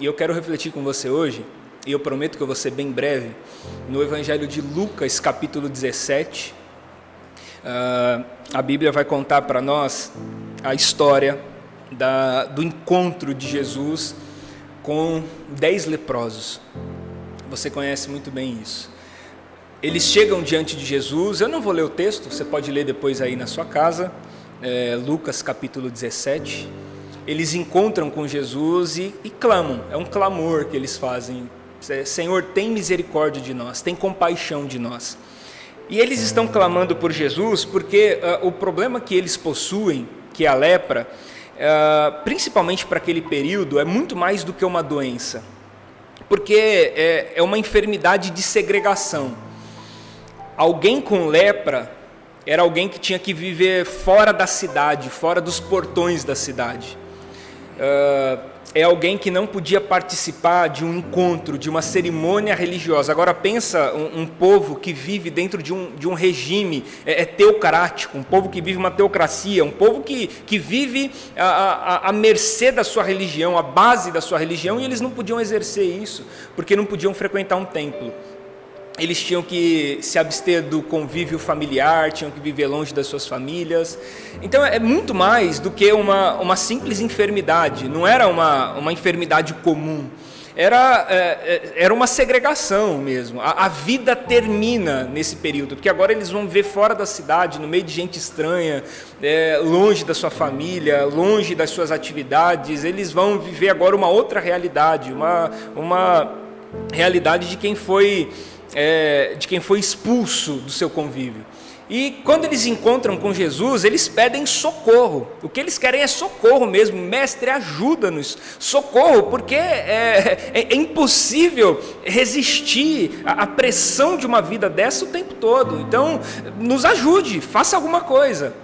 E eu quero refletir com você hoje, e eu prometo que eu vou ser bem breve, no Evangelho de Lucas, capítulo 17. A Bíblia vai contar para nós a história do encontro de Jesus com 10 leprosos. Você conhece muito bem isso. Eles chegam diante de Jesus, eu não vou ler o texto, você pode ler depois aí na sua casa, Lucas capítulo 17. Eles encontram com Jesus e clamam, é um clamor que eles fazem: Senhor, tem misericórdia de nós, tem compaixão de nós. E eles estão clamando por Jesus porque o problema que eles possuem, que é a lepra, principalmente para aquele período, é muito mais do que uma doença, porque é uma enfermidade de segregação. Alguém com lepra era alguém que tinha que viver fora da cidade, fora dos portões da cidade. É alguém que não podia participar de um encontro, de uma cerimônia religiosa. Agora pensa um povo que vive dentro de um regime teocrático, um povo que vive uma teocracia, um povo que vive à mercê da sua religião, à base da sua religião, e eles não podiam exercer isso, porque não podiam frequentar um templo. Eles tinham que se abster do convívio familiar, tinham que viver longe das suas famílias. Então é muito mais do que uma simples enfermidade, não era uma enfermidade comum, era uma segregação mesmo. A vida termina nesse período, porque agora eles vão viver fora da cidade, no meio de gente estranha, longe da sua família, longe das suas atividades. Eles vão viver agora uma outra realidade, uma realidade de quem foi expulso do seu convívio. E quando eles encontram com Jesus, eles pedem socorro. O que eles querem é socorro mesmo. Mestre, ajuda-nos, socorro, porque é impossível resistir à pressão de uma vida dessa o tempo todo. Então, nos ajude, faça alguma coisa.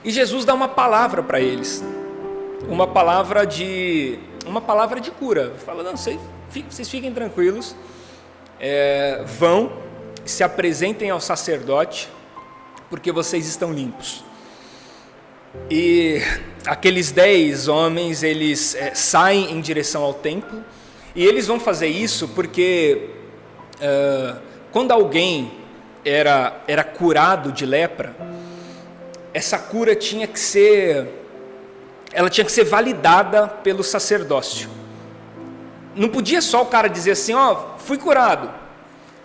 E Jesus dá uma palavra para eles, uma palavra de cura. Fala: não, vocês fiquem tranquilos. Vão, se apresentem ao sacerdote, porque vocês estão limpos. E aqueles 10 homens, eles saem em direção ao templo, e eles vão fazer isso porque quando alguém era curado de lepra, essa cura tinha que ser validada pelo sacerdócio. Não podia só o cara dizer assim: fui curado,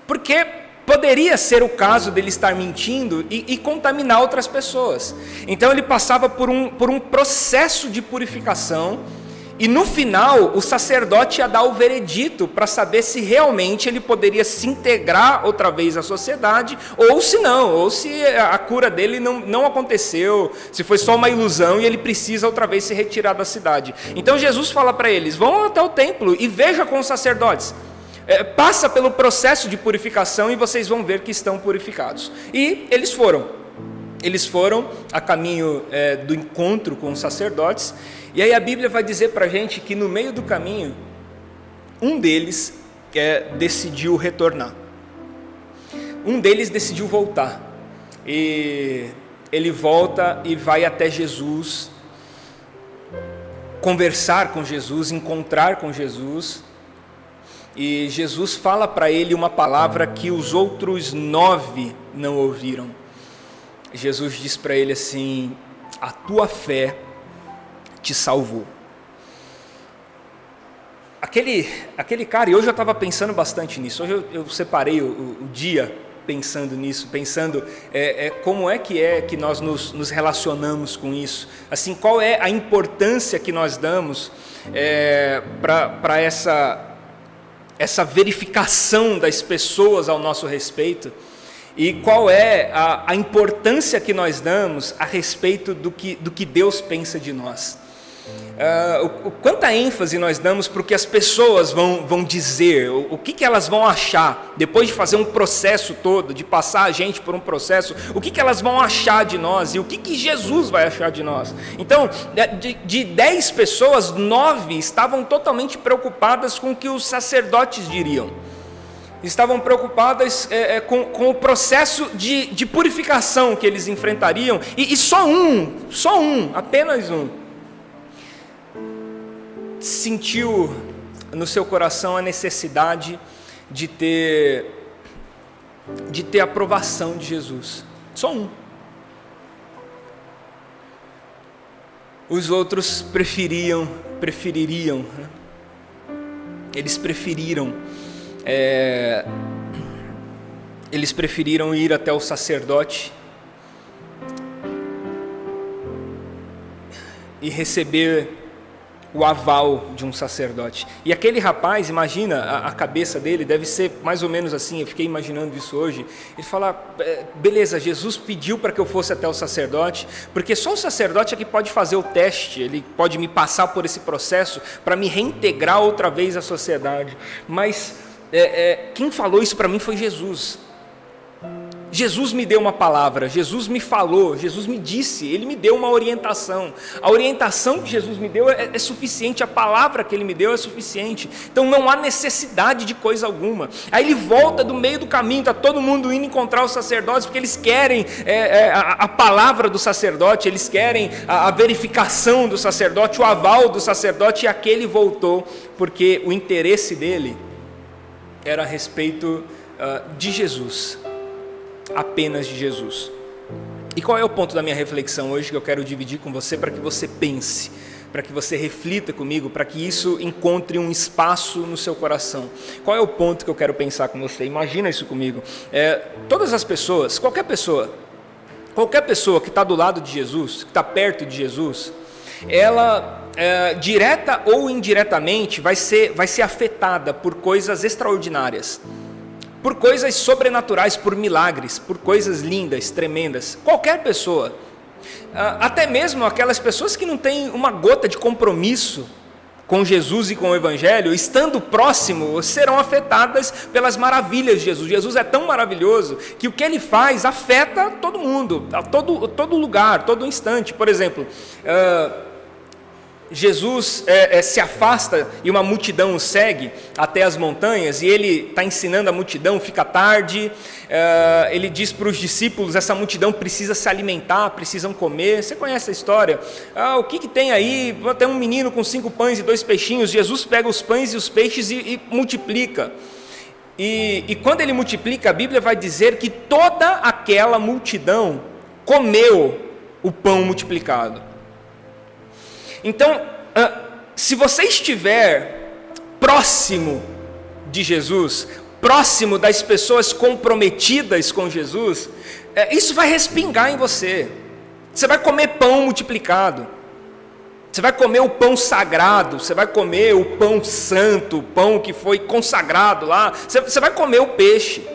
porque poderia ser o caso dele estar mentindo e contaminar outras pessoas. Então ele passava por um processo de purificação, e no final o sacerdote ia dar o veredito para saber se realmente ele poderia se integrar outra vez à sociedade, ou se não, ou se a cura dele não aconteceu, se foi só uma ilusão e ele precisa outra vez se retirar da cidade. Então Jesus fala para eles: vão até o templo e veja com os sacerdotes, passa pelo processo de purificação e vocês vão ver que estão purificados. E eles foram a caminho do encontro com os sacerdotes. E aí a Bíblia vai dizer para a gente que no meio do caminho, um deles decidiu retornar. Um deles decidiu voltar. E ele volta e vai até Jesus, conversar com Jesus, encontrar com Jesus. E Jesus fala para ele uma palavra que os outros 9 não ouviram. Jesus diz para ele assim: a tua fé te salvou. Aquele cara, e hoje eu estava pensando bastante nisso, hoje eu separei o dia pensando nisso, pensando como é que nós nos relacionamos com isso, assim, qual é a importância que nós damos para essa verificação das pessoas ao nosso respeito, e qual é a importância que nós damos a respeito do que Deus pensa de nós. Quanta ênfase nós damos para o que as pessoas vão dizer, o que elas vão achar, depois de fazer um processo todo, de passar a gente por um processo, o que elas vão achar de nós, e o que Jesus vai achar de nós. Então, de 10 pessoas, 9 estavam totalmente preocupadas com o que os sacerdotes diriam. Estavam preocupadas com o processo de purificação que eles enfrentariam, e apenas um, sentiu no seu coração a necessidade de ter a aprovação de Jesus? Só um. Os outros prefeririam, né? Eles preferiram ir até o sacerdote e receber o aval de um sacerdote. E aquele rapaz, imagina, a cabeça dele deve ser mais ou menos assim, eu fiquei imaginando isso hoje. Ele fala, beleza, Jesus pediu para que eu fosse até o sacerdote, porque só o sacerdote é que pode fazer o teste, ele pode me passar por esse processo para me reintegrar outra vez à sociedade. Mas quem falou isso para mim foi Jesus. Jesus me deu uma palavra, Jesus me falou, Jesus me disse, Ele me deu uma orientação. A orientação que Jesus me deu é suficiente, a palavra que Ele me deu é suficiente. Então não há necessidade de coisa alguma. Aí Ele volta do meio do caminho, está todo mundo indo encontrar os sacerdotes, porque eles querem a palavra do sacerdote, eles querem a verificação do sacerdote, o aval do sacerdote, e aquele voltou, porque o interesse dele era a respeito de Jesus. Apenas de Jesus. E qual é o ponto da minha reflexão hoje que eu quero dividir com você, para que você pense, para que você reflita comigo, para que isso encontre um espaço no seu coração? Qual é o ponto que eu quero pensar com você? Imagina isso comigo. Todas as pessoas, qualquer pessoa que está do lado de Jesus, que está perto de Jesus, ela direta ou indiretamente vai ser afetada por coisas extraordinárias, por coisas sobrenaturais, por milagres, por coisas lindas, tremendas. Qualquer pessoa, até mesmo aquelas pessoas que não têm uma gota de compromisso com Jesus e com o Evangelho, estando próximo, serão afetadas pelas maravilhas de Jesus. Jesus é tão maravilhoso que o que Ele faz afeta todo mundo, a todo lugar, todo instante. Por exemplo, Jesus se afasta e uma multidão o segue até as montanhas, e ele está ensinando a multidão, fica tarde, ele diz para os discípulos, essa multidão precisa se alimentar, precisam comer. Você conhece a história? O que tem aí? Tem um menino com 5 pães e 2 peixinhos. Jesus pega os pães e os peixes e multiplica. E quando ele multiplica, a Bíblia vai dizer que toda aquela multidão comeu o pão multiplicado. Então, se você estiver próximo de Jesus, próximo das pessoas comprometidas com Jesus, isso vai respingar em você. Você vai comer pão multiplicado, você vai comer o pão sagrado, você vai comer o pão santo, o pão que foi consagrado lá, você vai comer o peixe.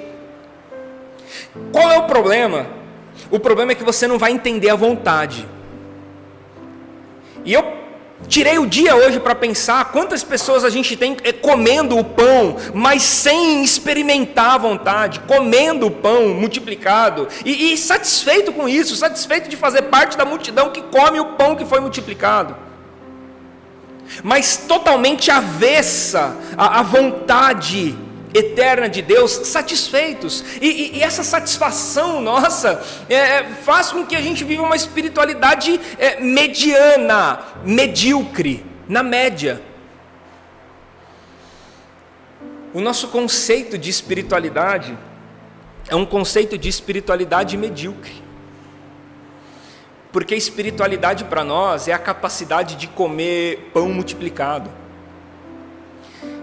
Qual é o problema? O problema é que você não vai entender a vontade. E eu tirei o dia hoje para pensar quantas pessoas a gente tem comendo o pão, mas sem experimentar a vontade, comendo o pão multiplicado e satisfeito com isso, satisfeito de fazer parte da multidão que come o pão que foi multiplicado, mas totalmente avessa à vontade eterna de Deus, satisfeitos. E essa satisfação nossa faz com que a gente viva uma espiritualidade mediana, medíocre, na média. O nosso conceito de espiritualidade é um conceito de espiritualidade medíocre, porque espiritualidade para nós é a capacidade de comer pão multiplicado.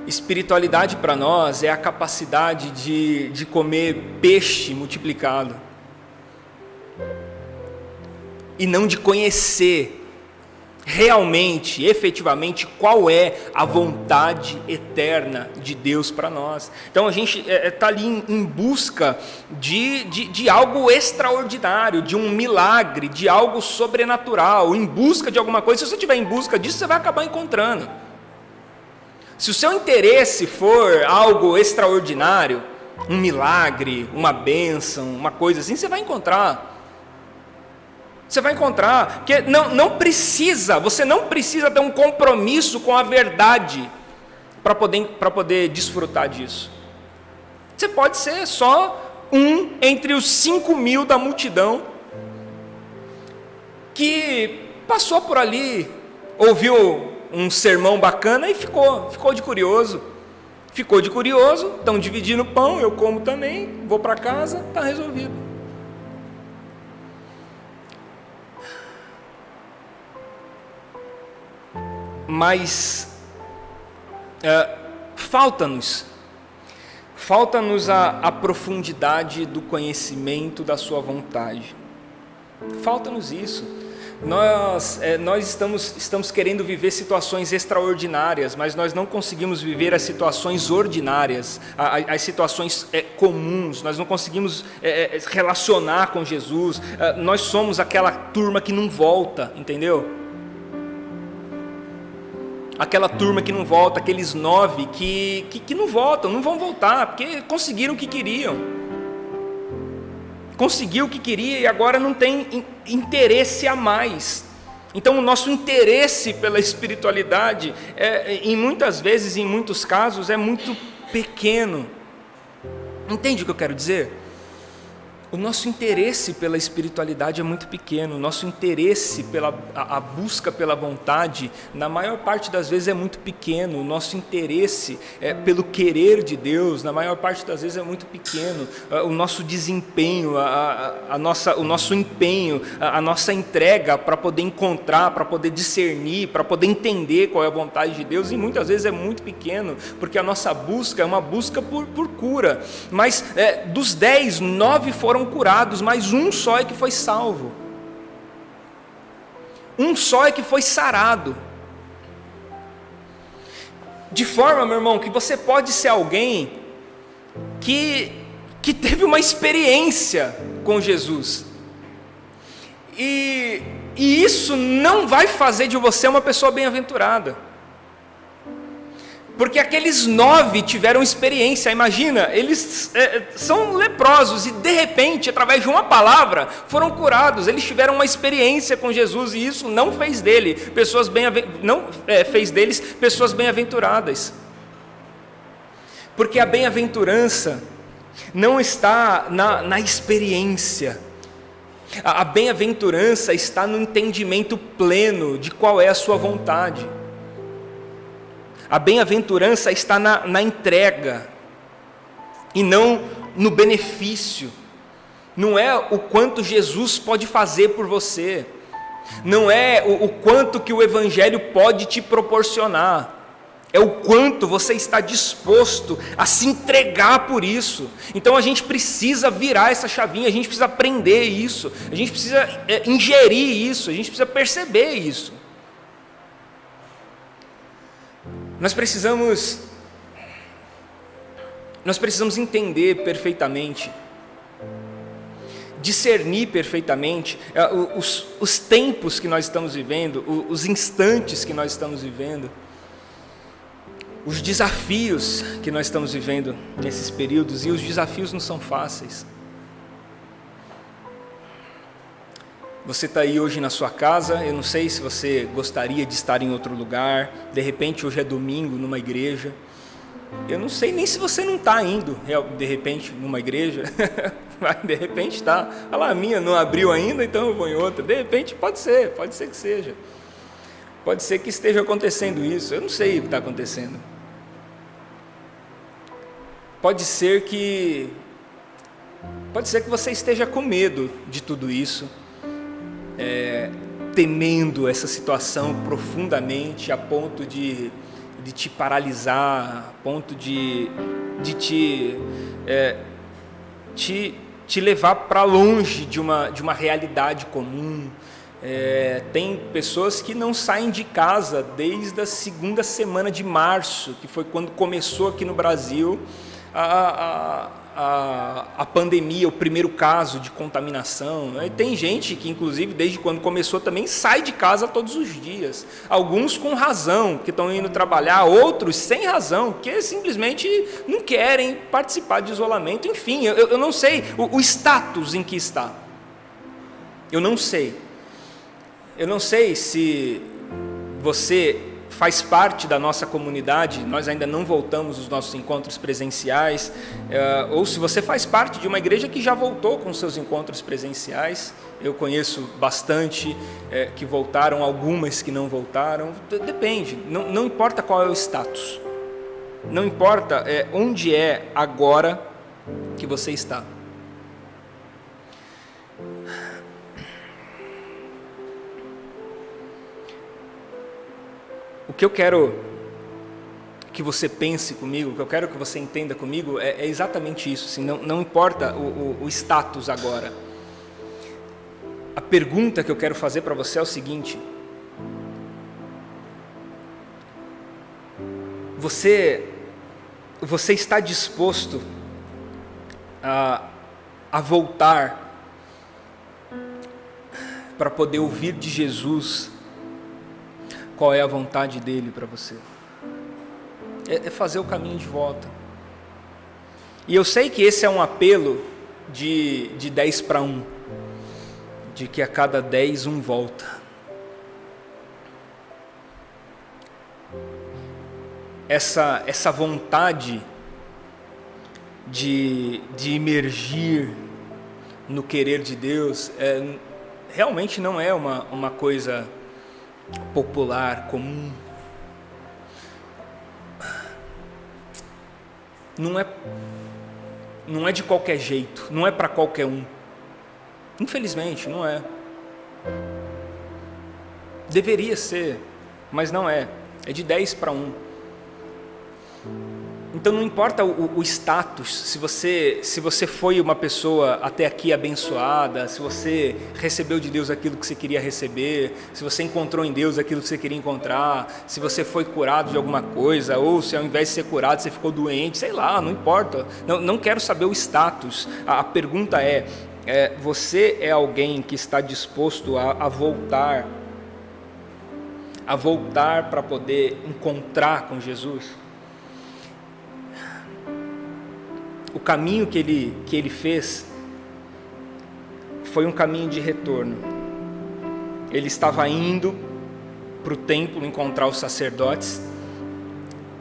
Espiritualidade para nós é a capacidade de comer peixe multiplicado, e não de conhecer realmente, efetivamente, qual é a vontade eterna de Deus para nós. Então a gente está ali em busca de algo extraordinário, de um milagre, de algo sobrenatural, em busca de alguma coisa. Se você estiver em busca disso, você vai acabar encontrando. Se o seu interesse for algo extraordinário, um milagre, uma bênção, uma coisa assim, você vai encontrar. Você vai encontrar, porque você não precisa ter um compromisso com a verdade para poder desfrutar disso. Você pode ser só um entre os 5.000 da multidão que passou por ali, ouviu um sermão bacana e ficou de curioso. Ficou de curioso, estão dividindo o pão, eu como também, vou para casa, está resolvido. Mas falta-nos a profundidade do conhecimento da sua vontade. Falta-nos isso. Nós estamos querendo viver situações extraordinárias, mas nós não conseguimos viver as situações ordinárias, as situações comuns. Nós não conseguimos relacionar com Jesus. Nós somos aquela turma que não volta, entendeu? Aquela turma que não volta, aqueles 9 que não voltam, não vão voltar, porque conseguiram o que queriam. Conseguiu o que queria e agora não tem interesse a mais. Então o nosso interesse pela espiritualidade, muitas vezes, em muitos casos, é muito pequeno. Entende o que eu quero dizer? O nosso interesse pela espiritualidade é muito pequeno, o nosso interesse a busca pela vontade, na maior parte das vezes é muito pequeno, o nosso interesse pelo querer de Deus, na maior parte das vezes é muito pequeno, o nosso desempenho, o nosso empenho, a nossa entrega para poder encontrar, para poder discernir, para poder entender qual é a vontade de Deus, e muitas vezes é muito pequeno, porque a nossa busca é uma busca por cura, mas dos 10, 9 foram curados, mas um só é que foi salvo. Um só é que foi sarado. De forma, meu irmão, que você pode ser alguém que teve uma experiência com Jesus. E isso não vai fazer de você uma pessoa bem-aventurada. Porque aqueles 9 tiveram experiência, imagina, eles são leprosos e de repente, através de uma palavra, foram curados. Eles tiveram uma experiência com Jesus e isso não fez deles pessoas bem-aventuradas. Porque a bem-aventurança não está na experiência. A bem-aventurança está no entendimento pleno de qual é a sua vontade. A bem-aventurança está na entrega e não no benefício. Não é o quanto Jesus pode fazer por você, não é o quanto que o Evangelho pode te proporcionar, é o quanto você está disposto a se entregar por isso. Então a gente precisa virar essa chavinha, a gente precisa aprender isso, a gente precisa ingerir isso, a gente precisa perceber isso. Nós precisamos entender perfeitamente, discernir perfeitamente os tempos que nós estamos vivendo, os instantes que nós estamos vivendo, os desafios que nós estamos vivendo nesses períodos, e os desafios não são fáceis. Você está aí hoje na sua casa, eu não sei se você gostaria de estar em outro lugar, de repente hoje é domingo numa igreja, eu não sei nem se você não está indo, de repente, numa igreja, mas de repente está, olha lá, a minha não abriu ainda, então eu vou em outra, de repente pode ser que seja, pode ser que esteja acontecendo isso, eu não sei o que está acontecendo, pode ser que você esteja com medo de tudo isso, temendo essa situação profundamente, a ponto de te paralisar, a ponto de te levar para longe de uma realidade comum. Tem pessoas que não saem de casa desde a segunda semana de março, que foi quando começou aqui no Brasil a pandemia, o primeiro caso de contaminação. Tem gente que, inclusive, desde quando começou também, sai de casa todos os dias. Alguns com razão, que estão indo trabalhar, outros sem razão, que simplesmente não querem participar de isolamento. Enfim, eu não sei o status em que está. Eu não sei se você faz parte da nossa comunidade, nós ainda não voltamos os nossos encontros presenciais, ou se você faz parte de uma igreja que já voltou com seus encontros presenciais, eu conheço bastante que voltaram, algumas que não voltaram, depende, não importa qual é o status, não importa onde é agora que você está. O que eu quero que você pense comigo, o que eu quero que você entenda comigo é exatamente isso, assim, não importa o status agora. A pergunta que eu quero fazer para você é o seguinte: você está disposto a voltar para poder ouvir de Jesus qual é a vontade dele para você? É fazer o caminho de volta. E eu sei que esse é um apelo de 10 para 1, de que a cada 10, 1 volta. Essa vontade de imergir no querer de Deus realmente não é uma coisa popular, comum. Não é de qualquer jeito, não é para qualquer um. Infelizmente, não é. Deveria ser, mas não é. É de 10 para 1. Então não importa o status, se você foi uma pessoa até aqui abençoada, se você recebeu de Deus aquilo que você queria receber, se você encontrou em Deus aquilo que você queria encontrar, se você foi curado de alguma coisa, ou se ao invés de ser curado você ficou doente, sei lá, não importa. Não quero saber o status. A pergunta você é alguém que está disposto a voltar para poder encontrar com Jesus? O caminho que ele fez foi um caminho de retorno. Ele estava indo para o templo encontrar os sacerdotes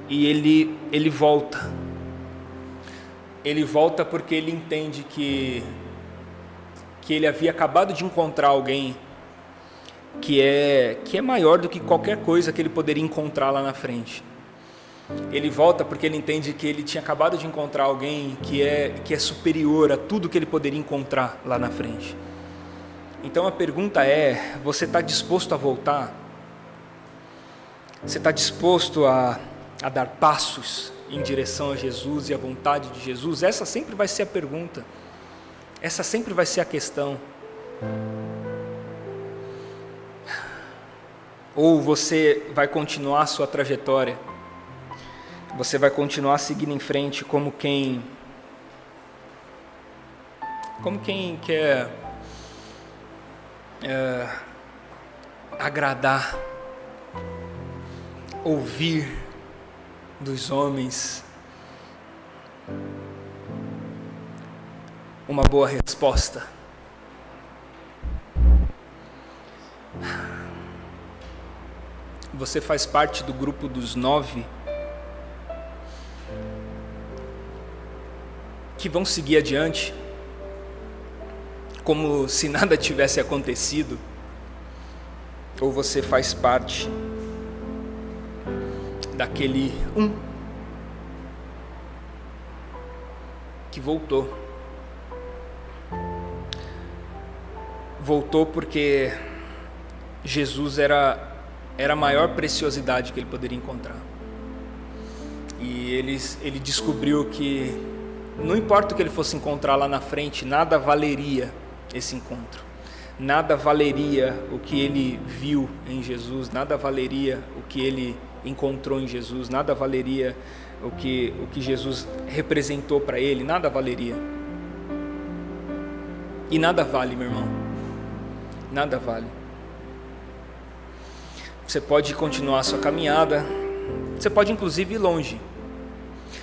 e ele volta. Ele volta porque ele entende que ele havia acabado de encontrar alguém que é maior do que qualquer coisa que ele poderia encontrar lá na frente. Ele volta porque ele entende que ele tinha acabado de encontrar alguém que é superior a tudo que ele poderia encontrar lá na frente. Então a pergunta é: você está disposto a voltar? Você está disposto a dar passos em direção a Jesus e à vontade de Jesus? Essa sempre vai ser a pergunta. Essa sempre vai ser a questão. Ou você vai continuar a sua trajetória? Você vai continuar seguindo em frente como quem quer agradar, ouvir dos homens uma boa resposta. Você faz parte do grupo dos 9 que vão seguir adiante como se nada tivesse acontecido? Ou você faz parte daquele que voltou porque Jesus era a maior preciosidade que ele poderia encontrar, e ele descobriu que não importa o que ele fosse encontrar lá na frente, nada valeria esse encontro, nada valeria o que ele viu em Jesus, nada valeria o que ele encontrou em Jesus, nada valeria o que Jesus representou para ele, nada valeria. E nada vale, meu irmão, nada vale. Você pode continuar a sua caminhada, você pode inclusive ir longe.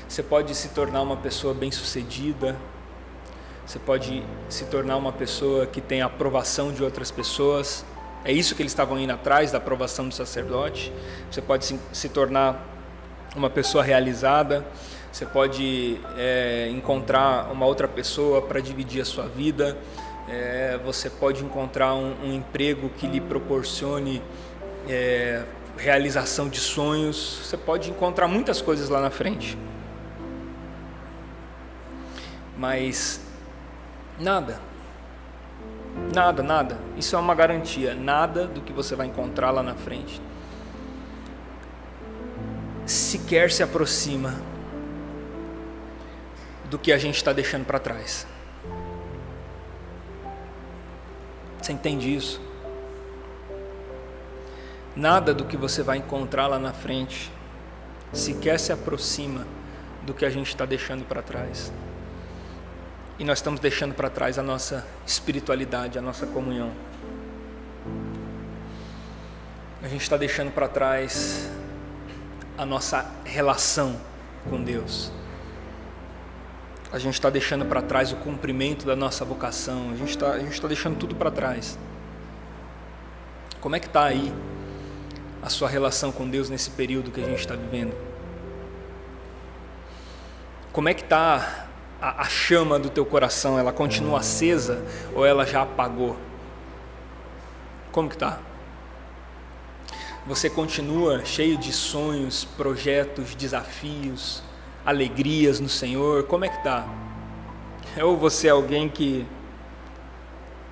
Você pode se tornar uma pessoa bem-sucedida, você pode se tornar uma pessoa que tem a aprovação de outras pessoas, É isso que eles estavam indo atrás, da aprovação do sacerdote. Você pode se tornar uma pessoa realizada, você pode encontrar uma outra pessoa para dividir a sua vida, você pode encontrar um emprego que lhe proporcione realização de sonhos, você pode encontrar muitas coisas lá na frente. Mas nada, isso é uma garantia, nada do que você vai encontrar lá na frente sequer se aproxima do que a gente está deixando para trás. Você entende isso? Nada do que você vai encontrar lá na frente sequer se aproxima do que a gente está deixando para trás. E nós estamos deixando para trás a nossa espiritualidade, a nossa comunhão. A gente está deixando para trás a nossa relação com Deus. A gente está deixando para trás o cumprimento da nossa vocação. A gente está deixando tudo para trás. Como é que está aí a sua relação com Deus nesse período que a gente está vivendo? Como é que está a chama do teu coração? Ela continua acesa ou ela já apagou? Como que está? Você continua cheio de sonhos, projetos, desafios, alegrias no Senhor? Como é que está? Ou você é alguém que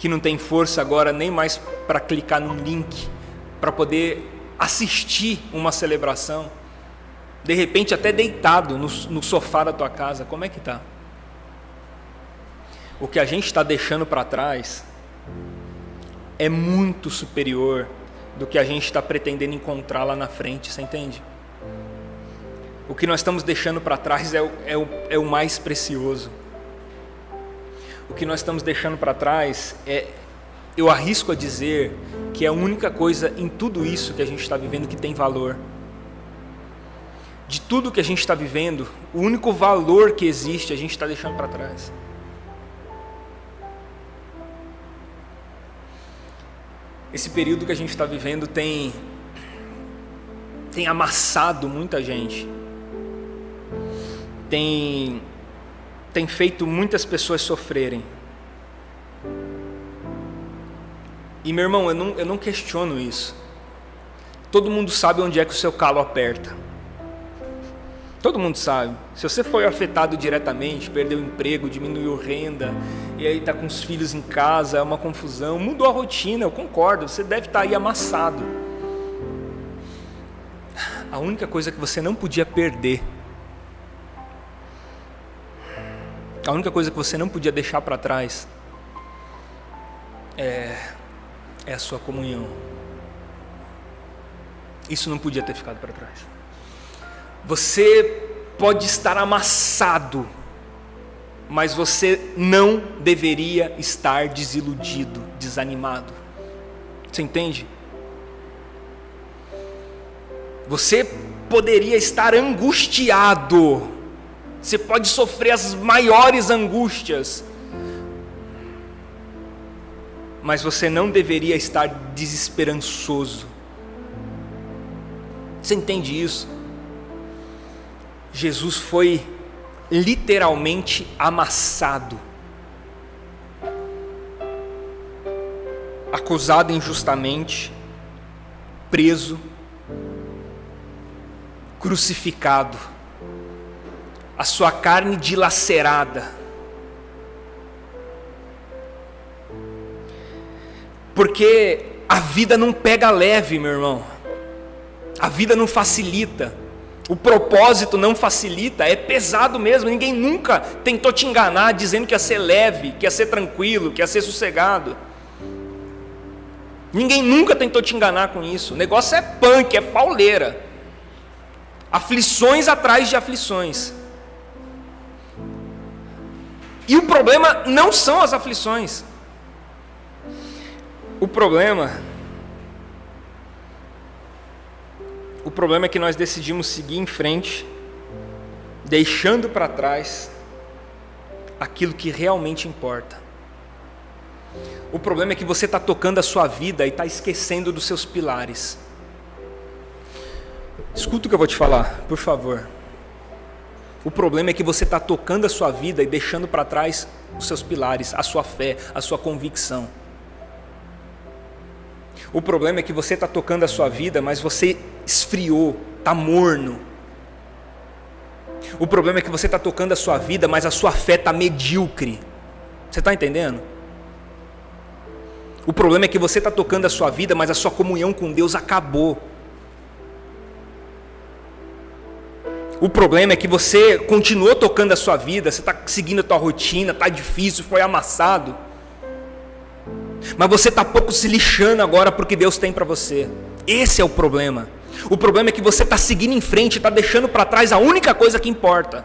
não tem força agora nem mais para clicar num link, para poder assistir uma celebração, de repente até deitado no sofá da tua casa? Como é que está? O que a gente está deixando para trás é muito superior do que a gente está pretendendo encontrar lá na frente, você entende? O que nós estamos deixando para trás é o mais precioso. O que nós estamos deixando para trás eu arrisco a dizer que é a única coisa em tudo isso que a gente está vivendo que tem valor. De tudo que a gente está vivendo, o único valor que existe a gente está deixando para trás. Esse período que a gente está vivendo tem amassado muita gente, tem feito muitas pessoas sofrerem. E meu irmão, eu não questiono isso. Todo mundo sabe onde é que o seu calo aperta. Todo mundo sabe. Se você foi afetado diretamente, perdeu o emprego, diminuiu renda, e aí está com os filhos em casa, é uma confusão, mudou a rotina, eu concordo, você deve estar aí amassado. A única coisa que você não podia perder, a única coisa que você não podia deixar para trás é a sua comunhão. Isso não podia ter ficado para trás. Você pode estar amassado, mas você não deveria estar desiludido, desanimado. Você entende? Você poderia estar angustiado, você pode sofrer as maiores angústias, mas você não deveria estar desesperançoso. Você entende isso? Jesus foi literalmente amassado, acusado injustamente, preso, crucificado, a sua carne dilacerada, porque a vida não pega leve, meu irmão, a vida não facilita. O propósito não facilita, é pesado mesmo. Ninguém nunca tentou te enganar dizendo que ia ser leve, que ia ser tranquilo, que ia ser sossegado. Ninguém nunca tentou te enganar com isso. O negócio é punk, é pauleira. Aflições atrás de aflições. E o problema não são as aflições. O problema é que nós decidimos seguir em frente, deixando para trás aquilo que realmente importa. O problema é que você está tocando a sua vida e está esquecendo dos seus pilares. Escuta o que eu vou te falar, por favor. O problema é que você está tocando a sua vida e deixando para trás os seus pilares, a sua fé, a sua convicção. O problema é que você está tocando a sua vida, mas você esfriou, está morno. O problema é que você está tocando a sua vida, mas a sua fé está medíocre. Você está entendendo? O problema é que você está tocando a sua vida, mas a sua comunhão com Deus acabou. O problema é que você continuou tocando a sua vida, você está seguindo a tua rotina, está difícil, foi amassado. Mas você está pouco se lixando agora porque Deus tem para você. Esse é o problema. O problema é que você está seguindo em frente, está deixando para trás a única coisa que importa.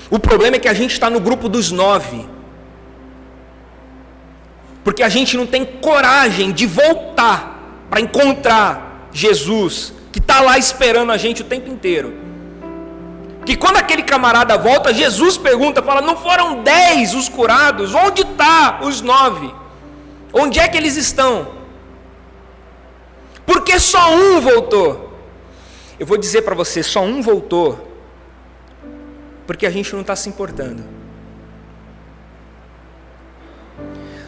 O problema é que a gente está no grupo dos 9. Porque a gente não tem coragem de voltar para encontrar Jesus, que está lá esperando a gente o tempo inteiro. Que quando aquele camarada volta, Jesus pergunta, fala, não foram 10 os curados? Onde está os 9? Onde é que eles estão? Por que só um voltou? Eu vou dizer para você, só um voltou, porque a gente não está se importando.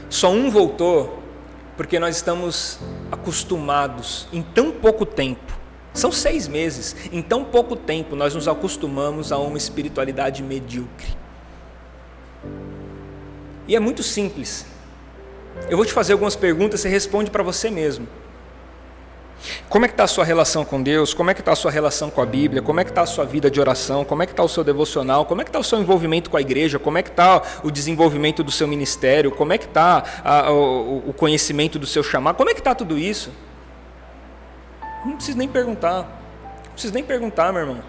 Só um voltou, porque nós estamos acostumados, em tão pouco tempo, são 6 meses, em tão pouco tempo nós nos acostumamos a uma espiritualidade medíocre. E é muito simples. Eu vou te fazer algumas perguntas, você responde para você mesmo. Como é que está a sua relação com Deus? Como é que está a sua relação com a Bíblia? Como é que está a sua vida de oração? Como é que está o seu devocional? Como é que está o seu envolvimento com a igreja? Como é que está o desenvolvimento do seu ministério? Como é que está o conhecimento do seu chamado? Como é que está tudo isso? Não preciso nem perguntar. Não preciso nem perguntar, meu irmão.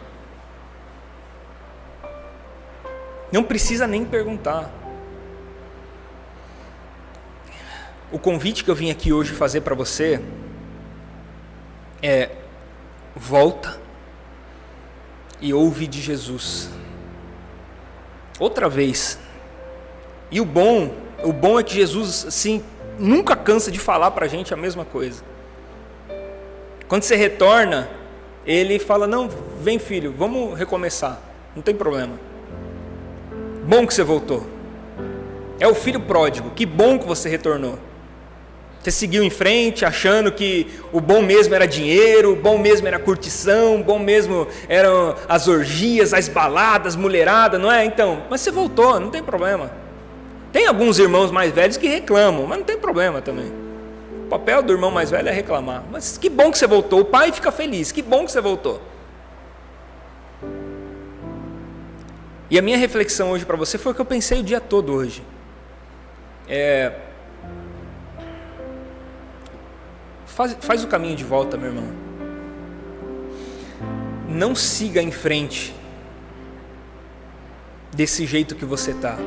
Não precisa nem perguntar. O convite que eu vim aqui hoje fazer para você é: volta e ouve de Jesus outra vez. E o bom é que Jesus assim, nunca cansa de falar para a gente a mesma coisa. Quando você retorna, ele fala, não, vem filho, vamos recomeçar, não tem problema. Bom que você voltou. É o filho pródigo, que bom que você retornou. Você seguiu em frente achando que o bom mesmo era dinheiro, o bom mesmo era curtição, o bom mesmo eram as orgias, as baladas, mulherada, não é? Então, mas você voltou, não tem problema. Tem alguns irmãos mais velhos que reclamam, mas não tem problema também. O papel do irmão mais velho é reclamar. Mas que bom que você voltou, o pai fica feliz, que bom que você voltou. E a minha reflexão hoje para você foi o que eu pensei o dia todo hoje. Faz o caminho de volta, meu irmão. Não siga em frente desse jeito que você está,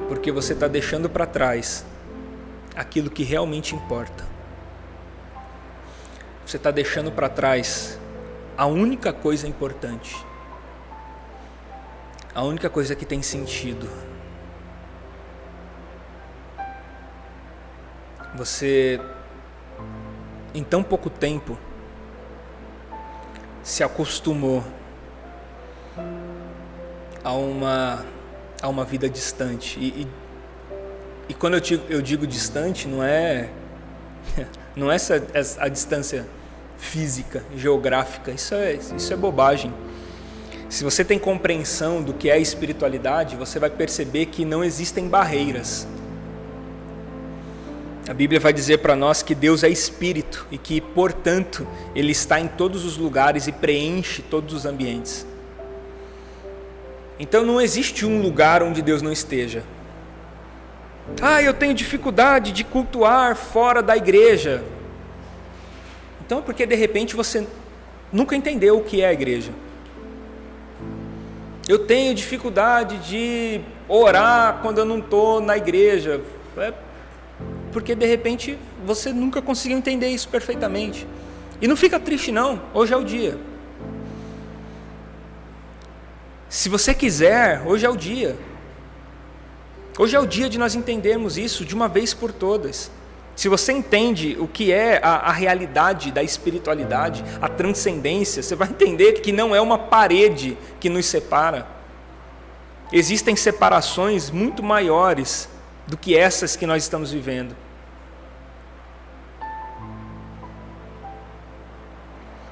porque você está deixando para trás aquilo que realmente importa. Você está deixando para trás a única coisa importante, a única coisa que tem sentido. Você, em tão pouco tempo, se acostumou a uma vida distante. E quando eu digo distante, não é a distância física, geográfica. Isso é bobagem. Se você tem compreensão do que é espiritualidade, você vai perceber que não existem barreiras. A Bíblia vai dizer para nós que Deus é Espírito e que, portanto, Ele está em todos os lugares e preenche todos os ambientes. Então não existe um lugar onde Deus não esteja. Eu tenho dificuldade de cultuar fora da igreja. Então, porque de repente você nunca entendeu o que é a igreja. Eu tenho dificuldade de orar quando eu não estou na igreja. Porque de repente você nunca conseguiu entender isso perfeitamente. E não fica triste não, hoje é o dia. Se você quiser, hoje é o dia. Hoje é o dia de nós entendermos isso de uma vez por todas. Se você entende o que é a realidade da espiritualidade, a transcendência, você vai entender que não é uma parede que nos separa. Existem separações muito maiores do que essas que nós estamos vivendo.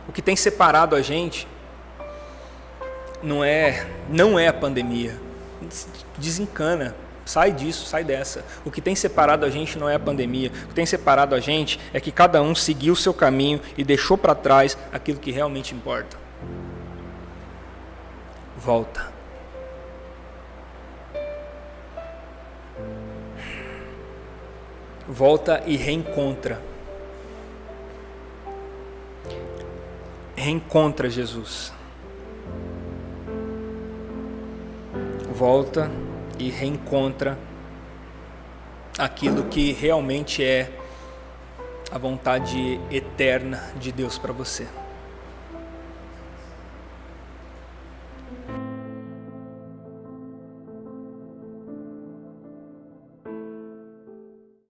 O que tem separado a gente não é a pandemia. Desencana, sai disso, sai dessa. O que tem separado a gente não é a pandemia. O que tem separado a gente é que cada um seguiu o seu caminho e deixou para trás aquilo que realmente importa. Volta. Volta e reencontra. Reencontra Jesus. Volta e reencontra aquilo que realmente é a vontade eterna de Deus para você.